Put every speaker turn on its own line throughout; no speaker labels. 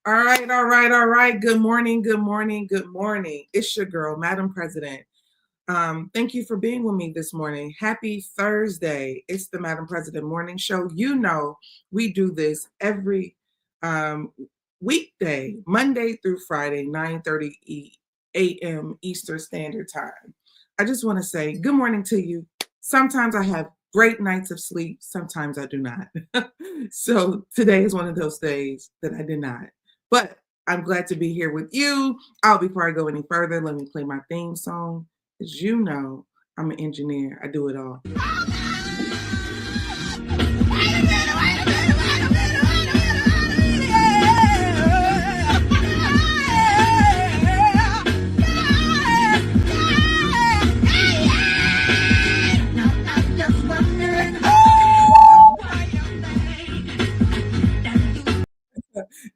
All right, all right, all right. Good morning, good morning, good morning. It's your girl, Madam President. Thank you for being with me this morning. Happy Thursday. It's the Madam President Morning Show. You know, we do this every weekday, Monday through Friday, 9:30 a.m. Eastern Standard Time. I just want to say good morning to you. Sometimes I have great nights of sleep. Sometimes I do not. So today is one of those days that I did not. But I'm glad to be here with you. Before I go any further, let me play my theme song. As you know, I'm an engineer. I do it all.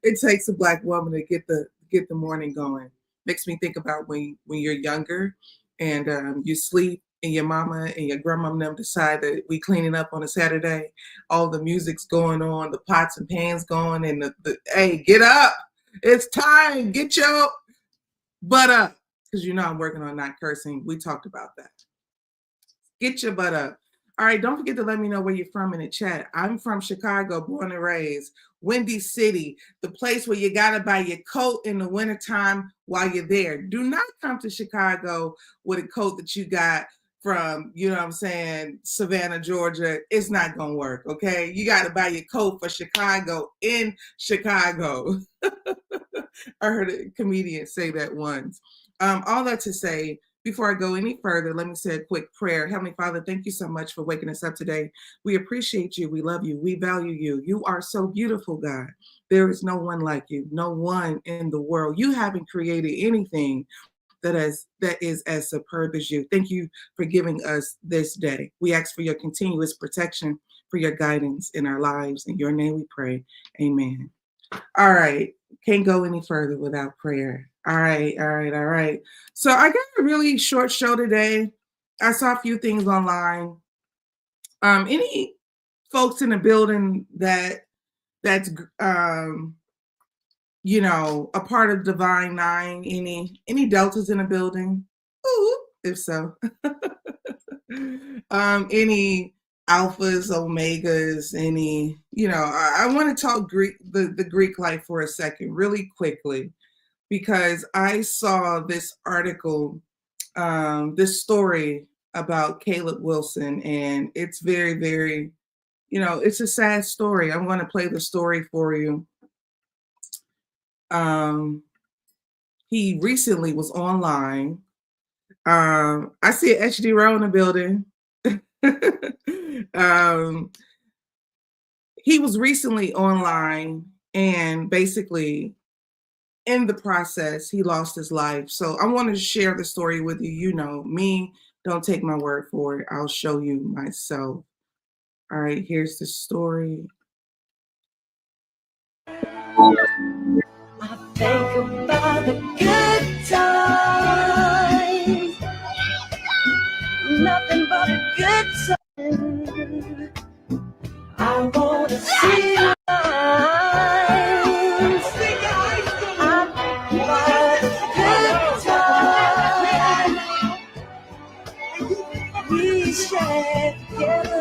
It takes a Black woman to get the morning going. Makes me think about when you're younger and you sleep and your mama and your grandma and them decide that we cleaning up on a Saturday. All the music's going on, the pots and pans going, and the hey, get up! It's time. Get your butt up, because you know I'm working on not cursing. We talked about that. Get your butt up. All right, don't forget to let me know where you're from in the chat. I'm from Chicago, born and raised. Windy City, the place where you got to buy your coat in the wintertime while you're there. Do not come to Chicago with a coat that you got from, you know what I'm saying, Savannah, Georgia. It's not going to work, okay? You got to buy your coat for Chicago in Chicago. I heard a comedian say that once. All that to say, before I go any further, let me say a quick prayer. Heavenly Father, thank you so much for waking us up today. We appreciate you. We love you. We value you. You are so beautiful, God. There is no one like you, no one in the world. You haven't created anything that is as superb as you. Thank you for giving us this day. We ask for your continuous protection, for your guidance in our lives. In your name we pray. Amen. All right. Can't go any further without prayer. All right. So I got a really short show today. I saw a few things online. Any folks in the building that's a part of Divine Nine? Any deltas in the building? Ooh, if so. Any alphas, omegas, any, I want to talk Greek, the Greek life for a second, really quickly, because I saw this article, this story about Caleb Wilson, and it's very, very, it's a sad story. I'm going to play the story for you. He recently was online. I see an HD Row in the building. He was recently online, and basically in the process, he lost his life. So I want to share the story with you. You know me, don't take my word for it. I'll show you myself. All right, here's the story.
I think about the good times, nothing but a good time. I want to see lines. I think about the good times we shared together.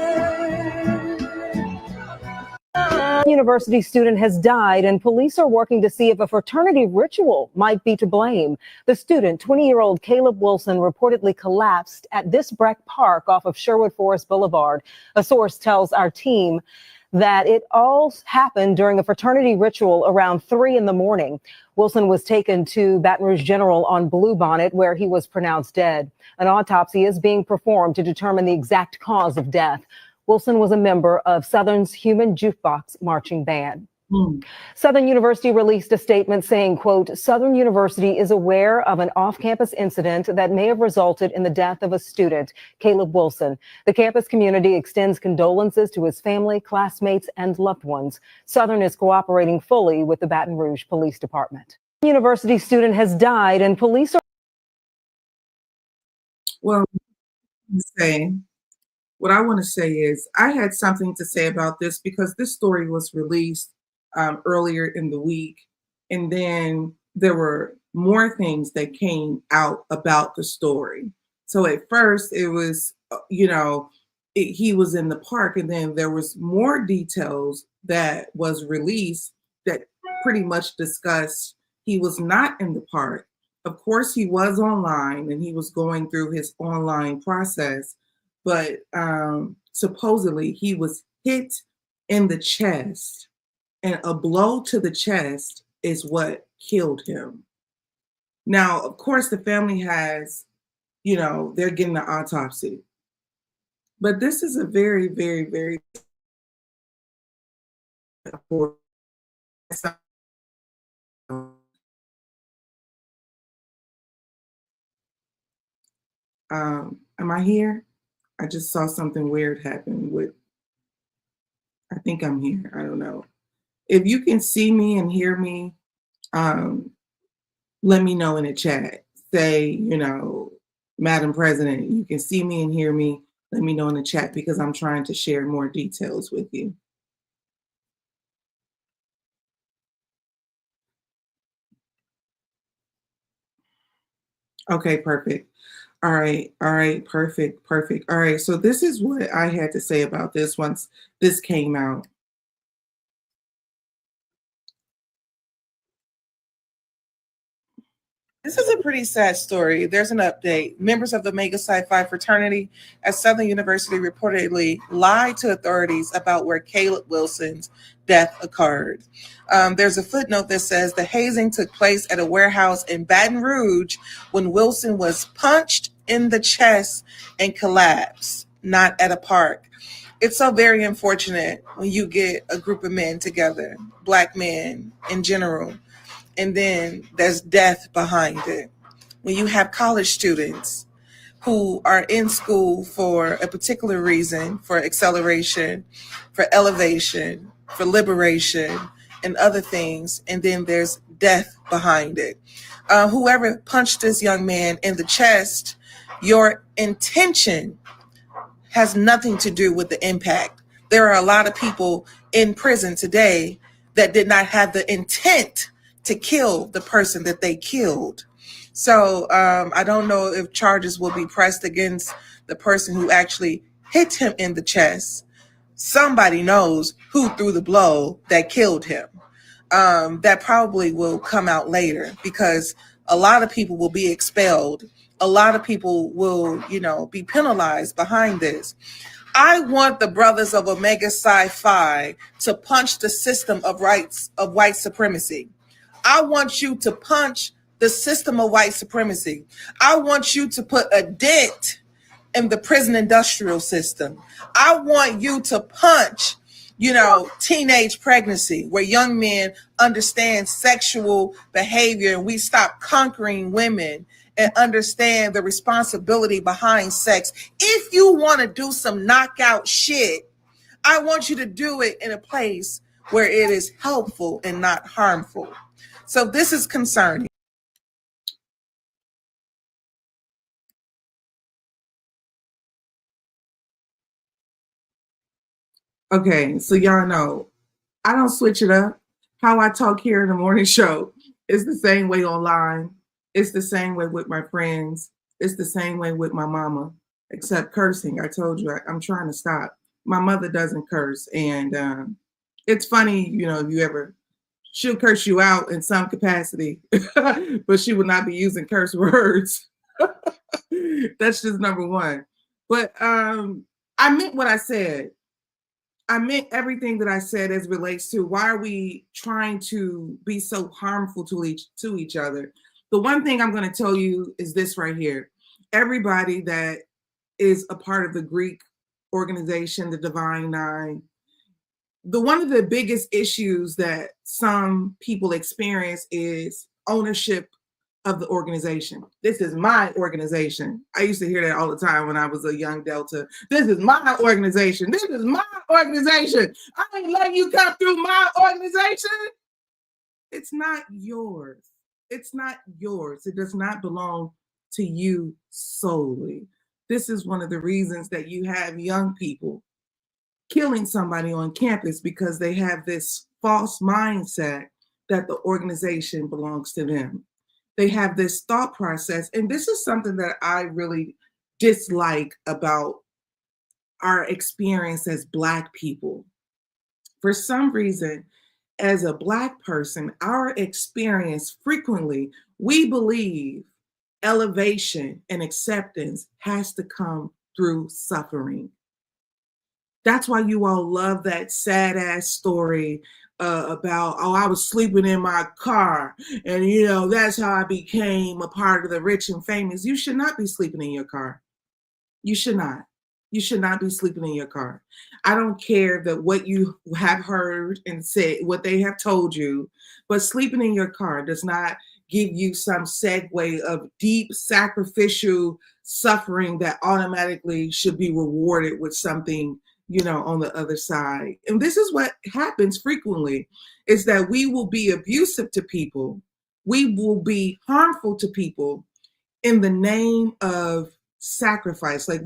University student has died, and police are working to see if a fraternity ritual might be to blame. The student, 20-year-old Caleb Wilson, reportedly collapsed at this Breck Park off of Sherwood Forest Boulevard. A source tells our team that it all happened during a fraternity ritual around 3 a.m. Wilson was taken to Baton Rouge General on Bluebonnet, where he was pronounced dead. An autopsy is being performed to determine the exact cause of death. Wilson was a member of Southern's Human Jukebox Marching Band. Southern University released a statement saying, quote, Southern University is aware of an off-campus incident that may have resulted in the death of a student, Caleb Wilson. The campus community extends condolences to his family, classmates, and loved ones. Southern is cooperating fully with the Baton Rouge Police Department. A university student has died, and police are...
Well, what I want to say is I had something to say about this because this story was released earlier in the week, And then there were more things that came out about the story. So at first it was, he was in the park, and then there was more details that was released that pretty much discussed he was not in the park. Of course, he was online and he was going through his online process, but supposedly he was hit in the chest, and a blow to the chest is what killed him. Now, of course, the family has, they're getting an autopsy, but this is a very, very, very important. Am I here? I just saw something weird happen with, I think I'm here. I don't know. If you can see me and hear me, um, let me know in the chat. Say, Madam President, you can see me and hear me. Let me know in the chat because I'm trying to share more details with you. Okay, perfect. All right, perfect, perfect. All right, so this is what I had to say about this once this came out. This is a pretty sad story. There's an update. Members of the Mega Psi Phi fraternity at Southern University reportedly lied to authorities about where Caleb Wilson's death occurred. There's a footnote that says the hazing took place at a warehouse in Baton Rouge when Wilson was punched in the chest and collapsed, not at a park. It's so very unfortunate when you get a group of men together, Black men in general, and then there's death behind it. When you have college students who are in school for a particular reason, for acceleration, for elevation, for liberation, and other things, and then there's death behind it. Whoever punched this young man in the chest, your intention has nothing to do with the impact. There are a lot of people in prison today that did not have the intent to kill the person that they killed. So I don't know if charges will be pressed against the person who actually hit him in the chest. Somebody knows who threw the blow that killed him. That probably will come out later because a lot of people will be expelled. A lot of people will, be penalized behind this. I want the brothers of Omega Psi Phi to punch the system of white supremacy. I want you to punch the system of white supremacy. I want you to put a dent in the prison industrial system. I want you to punch, teenage pregnancy, where young men understand sexual behavior and we stop conquering women and understand the responsibility behind sex. If you want to do some knockout shit, I want you to do it in a place where it is helpful and not harmful. So this is concerning. Okay, so y'all know I don't switch it up. How I talk here in the morning show is the same way online. It's the same way with my friends. It's the same way with my mama, except cursing. I told you I'm trying to stop. My mother doesn't curse, and it's funny, she'll curse you out in some capacity, but she would not be using curse words. That's just number one. But I meant what I said. I meant everything that I said as relates to why are we trying to be so harmful to each other. The one thing I'm going to tell you is this right here. Everybody that is a part of the Greek organization, the Divine Nine, one of the biggest issues that some people experience is ownership of the organization. This is my organization. I used to hear that all the time when I was a young Delta. This is my organization. This is my organization. I ain't letting you come through my organization. It's not yours. It's not yours. It does not belong to you solely. This is one of the reasons that you have young people killing somebody on campus because they have this false mindset that the organization belongs to them. They have this thought process, and this is something that I really dislike about our experience as Black people. For some reason, as a Black person, our experience frequently, we believe elevation and acceptance has to come through suffering. That's why you all love that sad ass story about, oh, I was sleeping in my car. And, that's how I became a part of the rich and famous. You should not be sleeping in your car. You should not. You should not be sleeping in your car. I don't care that what you have heard and said, what they have told you, but sleeping in your car does not give you some segue of deep sacrificial suffering that automatically should be rewarded with something, on the other side. And this is what happens frequently, is that we will be abusive to people. We will be harmful to people in the name of sacrifice. Like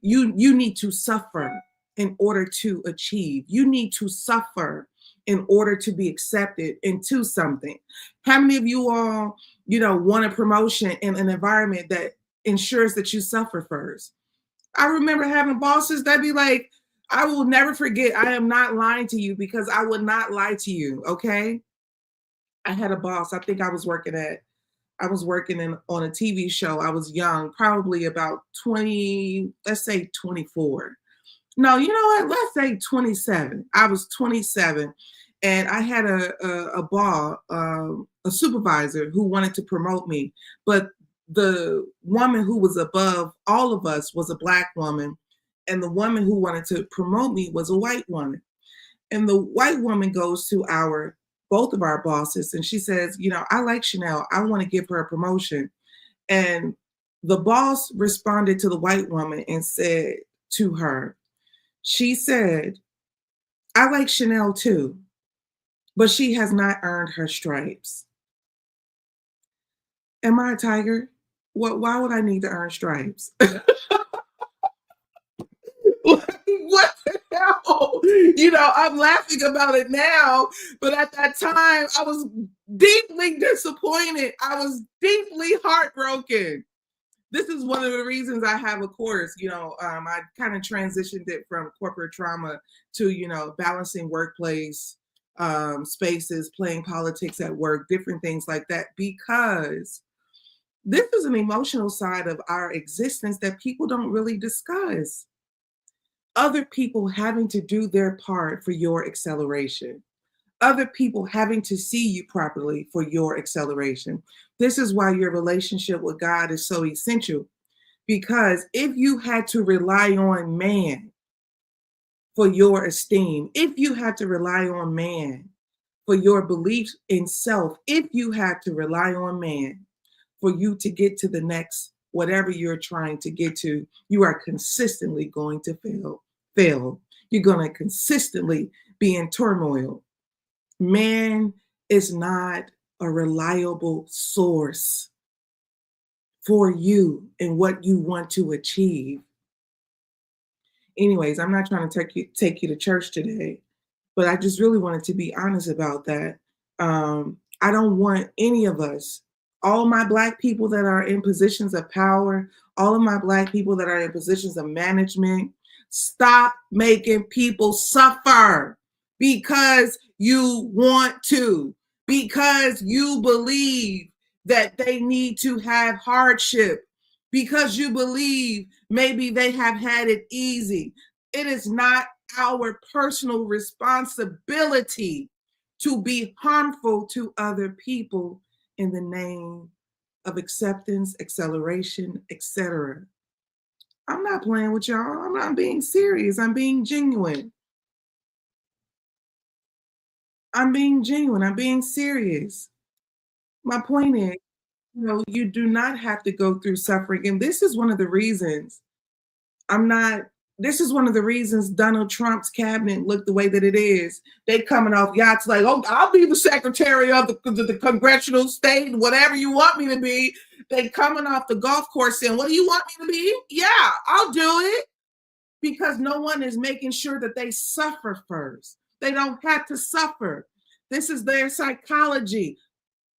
you need to suffer in order to achieve. You need to suffer in order to be accepted into something. How many of you all, want a promotion in an environment that ensures that you suffer first? I remember having bosses that be like, I will never forget, I am not lying to you because I would not lie to you, okay? I had a boss, I think I was working on a TV show. I was young, probably about 20, let's say 24. No, you know what? Let's say 27. I was 27, and I had a supervisor who wanted to promote me, but the woman who was above all of us was a Black woman, and the woman who wanted to promote me was a white woman. And the white woman goes to both of our bosses, and she says, I like Chanel. I want to give her a promotion. And the boss responded to the white woman and said to her, she said, I like Chanel too, but she has not earned her stripes. Am I a tiger? Why would I need to earn stripes? What the hell? I'm laughing about it now, but at that time, I was deeply disappointed. I was deeply heartbroken. This is one of the reasons I have a course. I kind of transitioned it from corporate trauma to, balancing workplace spaces, playing politics at work, different things like that, because this is an emotional side of our existence that people don't really discuss. Other people having to do their part for your acceleration, other people having to see you properly for your acceleration. This is why your relationship with God is so essential, because if you had to rely on man for your esteem, if you had to rely on man for your belief in self, if you had to rely on man for you to get to the next, whatever you're trying to get to, you are consistently going to fail. You're going to consistently be in turmoil. Man is not a reliable source for you and what you want to achieve. Anyways, I'm not trying to take you to church today, but I just really wanted to be honest about that. I don't want any of us, all my Black people that are in positions of power, all of my Black people that are in positions of management, stop making people suffer because you want to, because you believe that they need to have hardship, because you believe maybe they have had it easy. It is not our personal responsibility to be harmful to other people in the name of acceptance, acceleration, etc. I'm not playing with y'all. I'm not being serious. I'm being genuine. I'm being genuine. I'm being serious. My point is, you do not have to go through suffering. And this is one of the reasons I'm not, this is one of the reasons Donald Trump's cabinet looked the way that it is. They coming off yachts like, oh, I'll be the secretary of the congressional state, whatever you want me to be. They coming off the golf course saying, what do you want me to be? Yeah, I'll do it. Because no one is making sure that they suffer first. They don't have to suffer. This is their psychology.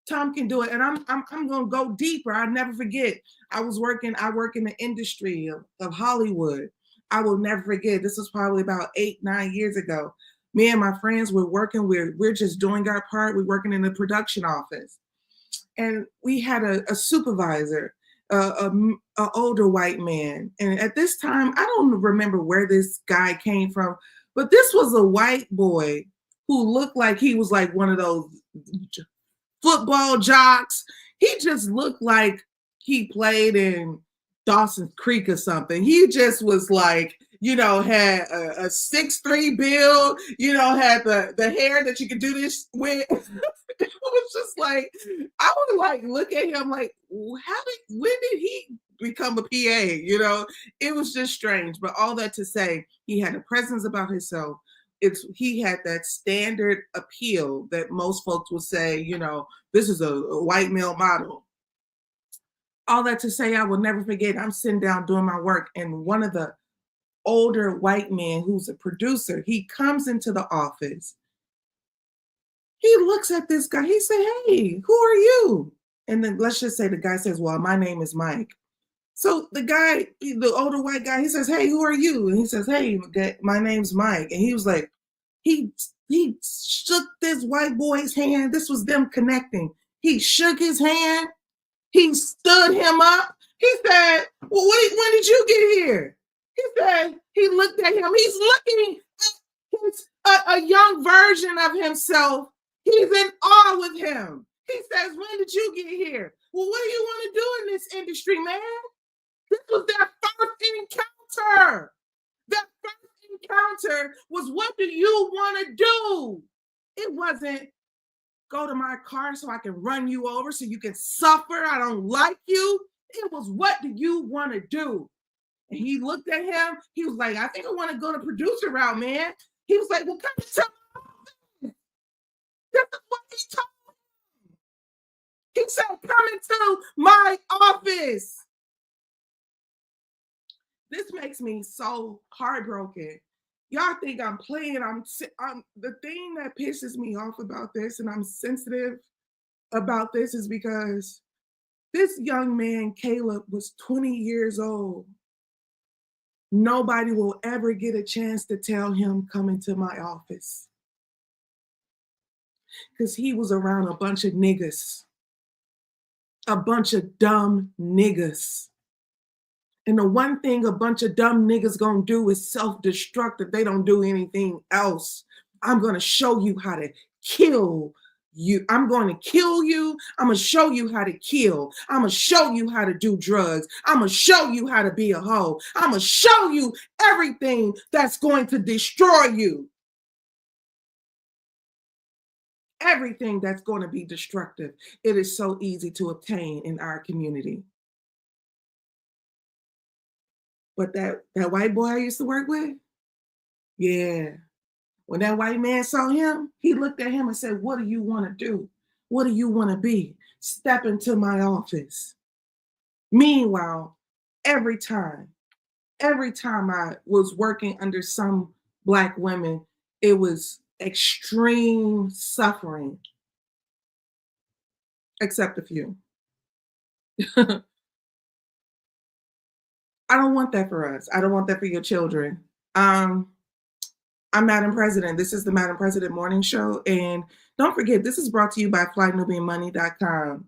Tom can do it. And I'm gonna go deeper. I'll never forget. I work in the industry of Hollywood. I will never forget. This was probably about 8-9 years ago. Me and my friends were working, we're just doing our part. We're working in the production office. And we had a supervisor, a older white man. And at this time, I don't remember where this guy came from, but this was a white boy who looked like he was like one of those football jocks. He just looked like he played in Dawson's Creek or something. He just was like, had a 6'3" build, had the hair that you could do this with. It was just like, I would like look at him like, when did he become a PA? It was just strange. But all that to say, he had a presence about himself. He had that standard appeal that most folks would say, this is a white male model. All that to say, I will never forget, I'm sitting down doing my work, and one of the older white men who's a producer, he comes into the office. He looks at this guy. He said, "Hey, who are you?" And then let's just say the guy says, "Well, my name is Mike." So the guy, the older white guy, he says, "Hey, who are you?" And he says, "Hey, my name's Mike." And he was like, he shook this white boy's hand. This was them connecting. He shook his hand. He stood him up. He said, "Well, when did you get here?" He said, he looked at him. He's looking at a young version of himself. He's in awe with him. He says, "When did you get here?" "Well, what do you want to do in this industry, man?" This was their first encounter. That first encounter was, what do you want to do? It wasn't, go to my car so I can run you over so you can suffer. I don't like you. It was, what do you want to do? And he looked at him. He was like, "I think I want to go the producer route, man." He was like, "Well, come and tell me." This is what he told me. He said, "Come into my office." This makes me so heartbroken. Y'all think I'm playing. I'm the thing that pisses me off about this, and I'm sensitive about this, is because this young man, Caleb, was 20 years old. Nobody will ever get a chance to tell him, "Come into my office." Because he was around a bunch of niggas, a bunch of dumb niggas. And the one thing a bunch of dumb niggas gonna do is self-destruct if they don't do anything else. I'm gonna show you how to kill you. I'm going to kill you. I'm gonna show you how to kill. I'm gonna show you how to do drugs. I'm gonna show you how to be a hoe. I'm gonna show you everything that's going to destroy you. Everything that's going to be destructive. It is so easy to obtain in our community. But that white boy I used to work with, yeah. When that white man saw him, he looked at him and said, "What do you want to do? What do you want to be? Step into my office." Meanwhile, every time I was working under some Black women, it was extreme suffering, except a few. I don't want that for us. I don't want that for your children. I'm Madam President. This is the Madam President Morning Show. And don't forget, this is brought to you by FlyNubianMoney.com.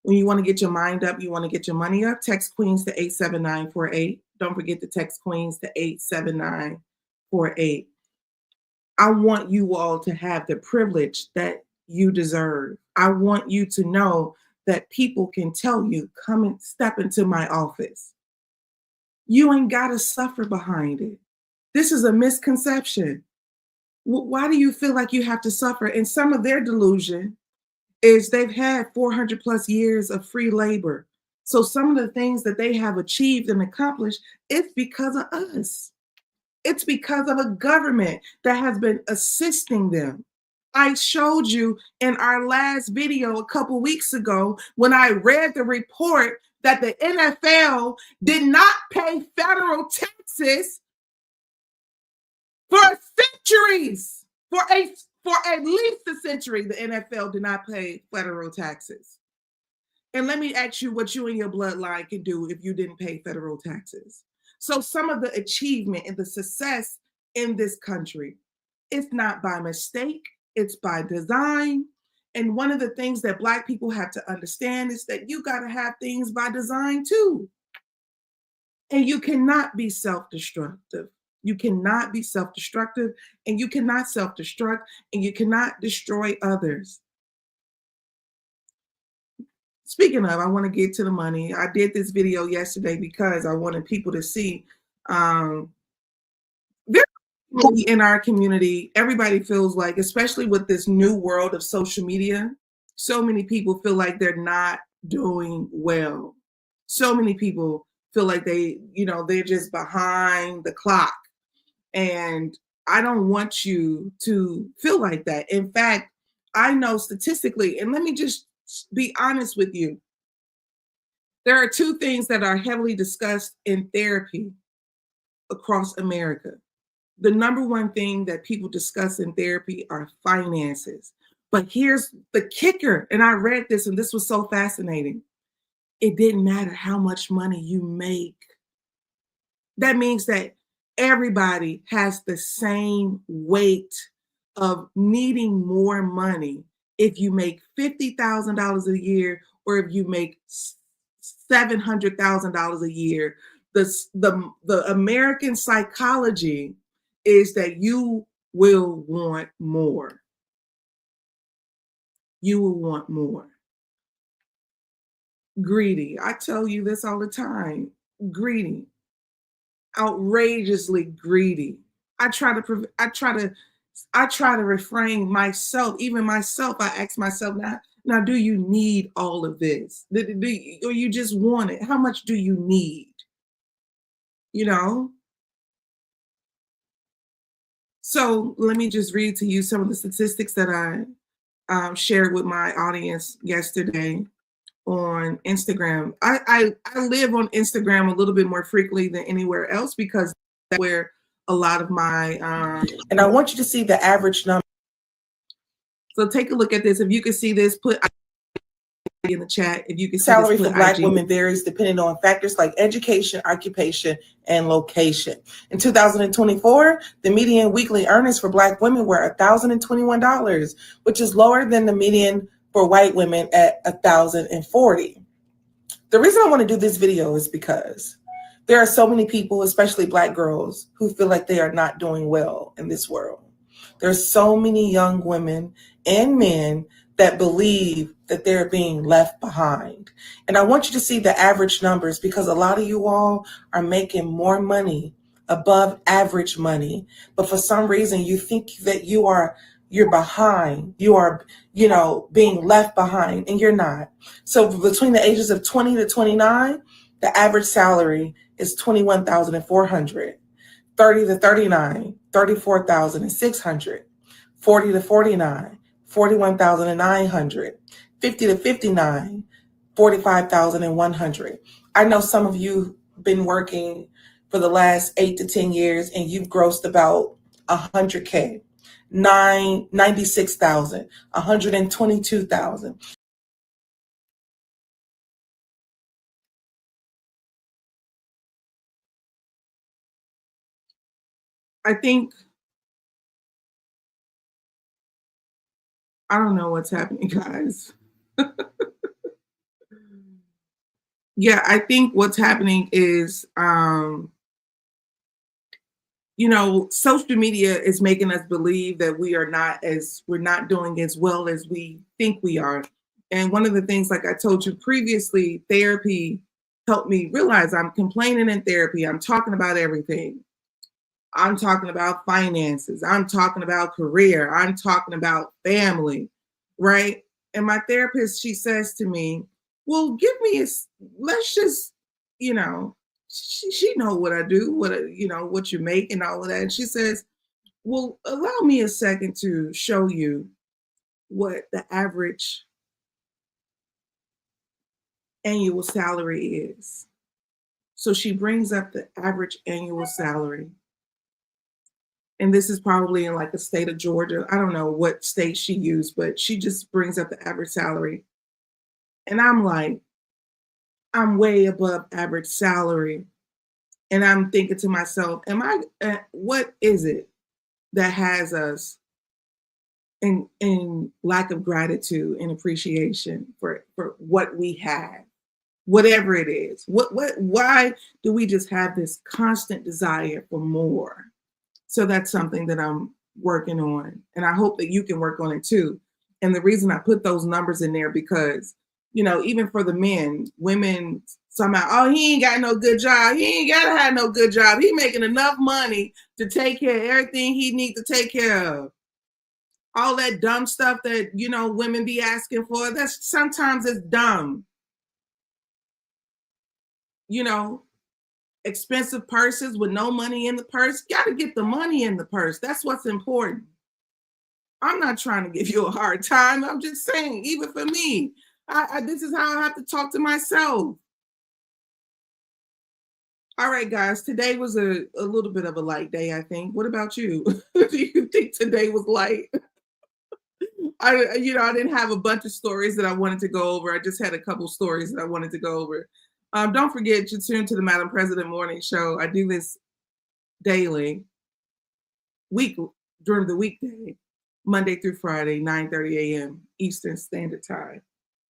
When you want to get your mind up, you want to get your money up, text Queens to 87948. Don't forget to text Queens to 87948. I want you all to have the privilege that you deserve. I want you to know that people can tell you, "Come and step into my office." You ain't got to suffer behind it. This is a misconception. Why do you feel like you have to suffer? And some of their delusion is they've had 400 plus years of free labor. So some of the things that they have achieved and accomplished, it's because of us. It's because of a government that has been assisting them. I showed you in our last video a couple weeks ago when I read the report that the NFL did not pay federal taxes for centuries, For at least a century, the NFL did not pay federal taxes. And let me ask you what you and your bloodline could do if you didn't pay federal taxes. So some of the achievement and the success in this country, it's not by mistake, it's by design. And one of the things that Black people have to understand is that you got to have things by design too. And you cannot be self-destructive. You cannot be self-destructive, and you cannot self-destruct, and you cannot destroy others. Speaking of, I want to get to the money. I did this video yesterday because I wanted people to see there in our community, everybody feels like, especially with this new world of social media, so many people feel like they're not doing well. So many people feel like they're just behind the clock. And I don't want you to feel like that. In fact, I know statistically, and let me just be honest with you, there are two things that are heavily discussed in therapy across America. The number one thing that people discuss in therapy are finances. But here's the kicker, and I read this, and this was so fascinating. It didn't matter how much money you make. That means that everybody has the same weight of needing more money if you make $50,000 a year or if you make $700,000 a year. The American psychology is that you will want more. You will want more. Greedy. I tell you this all the time. Greedy. Outrageously greedy. I try to refrain myself, even myself. I ask myself now, do you need all of this? Or you just want it? How much do you need? You know? So let me just read to you some of the statistics that I shared with my audience yesterday on Instagram. I live on Instagram a little bit more frequently than anywhere else because that's where a lot of my and I want you to see the average number. So take a look at this. If you can see this, put in the chat. If you can see
salary
this,
for Black women varies depending on factors like education, occupation, and location. In 2024, the median weekly earnings for Black women were $1,021, which is lower than the median for white women at $1,040. The reason I want to do this video is because there are so many people, especially Black girls, who feel like they are not doing well in this world. There's so many young women and men that believe that they're being left behind. And I want you to see the average numbers because a lot of you all are making more money, above average money, but for some reason you think that you're behind. You are, being left behind, and you're not. So between the ages of 20 to 29, the average salary is $21,400. 30 to 39, $34,600. 40 to 49, $41,900. 50 to 59, $45,100. I know some of you been working for the last 8 to 10 years and you've grossed about $100K, $96,000, $122,000.
I think I don't know what's happening, guys. Yeah, I think what's happening is social media is making us believe that we're not doing as well as we think we are. And one of the things, like I told you previously, therapy helped me realize I'm complaining in therapy. I'm talking about everything. I'm talking about finances. I'm talking about career. I'm talking about family, right? And my therapist, she says to me, well, let's just, she know what I do, what you make and all of that. And she says, well, allow me a second to show you what the average annual salary is. So she brings up the average annual salary. and this is probably in like the state of Georgia. I don't know what state she used, but she just brings up the average salary. And I'm like, I'm way above average salary. And I'm thinking to myself, what is it that has us in lack of gratitude and appreciation for what we have, whatever it is? Why do we just have this constant desire for more? So that's something that I'm working on. And I hope that you can work on it too. And the reason I put those numbers in there because, even for the men, women somehow, oh, he ain't got no good job. He ain't got to have no good job. He making enough money to take care of everything he needs to take care of. All that dumb stuff that, women be asking for, that's sometimes it's dumb. Expensive purses with no money in the purse. Got to get the money in the purse. That's what's important. I'm not trying to give you a hard time. I'm just saying, even for me, this is how I have to talk to myself. All right, guys, today was a little bit of a light day, I think. What about you? Do you think today was light? I didn't have a bunch of stories that I wanted to go over. I just had a couple stories that I wanted to go over. Don't forget to tune to the Madam President Morning Show. I do this daily, during the weekday, Monday through Friday, 9:30 a.m. Eastern Standard Time.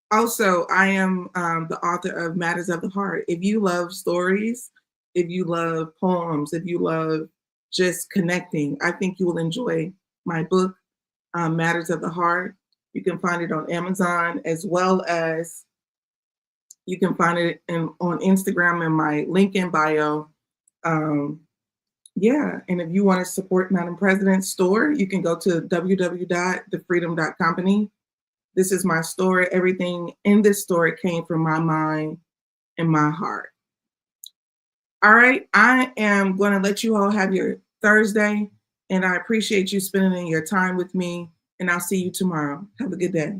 Also, I am the author of Matters of the Heart. If you love stories, if you love poems, if you love just connecting, I think you will enjoy my book, Matters of the Heart. You can find it on Amazon, as well as you can find it on Instagram in my link in bio. And if you want to support Madam President's store, you can go to www.thefreedom.company. This is my store. Everything in this store came from my mind and my heart. All right, I am going to let you all have your Thursday, and I appreciate you spending your time with me, and I'll see you tomorrow. Have a good day.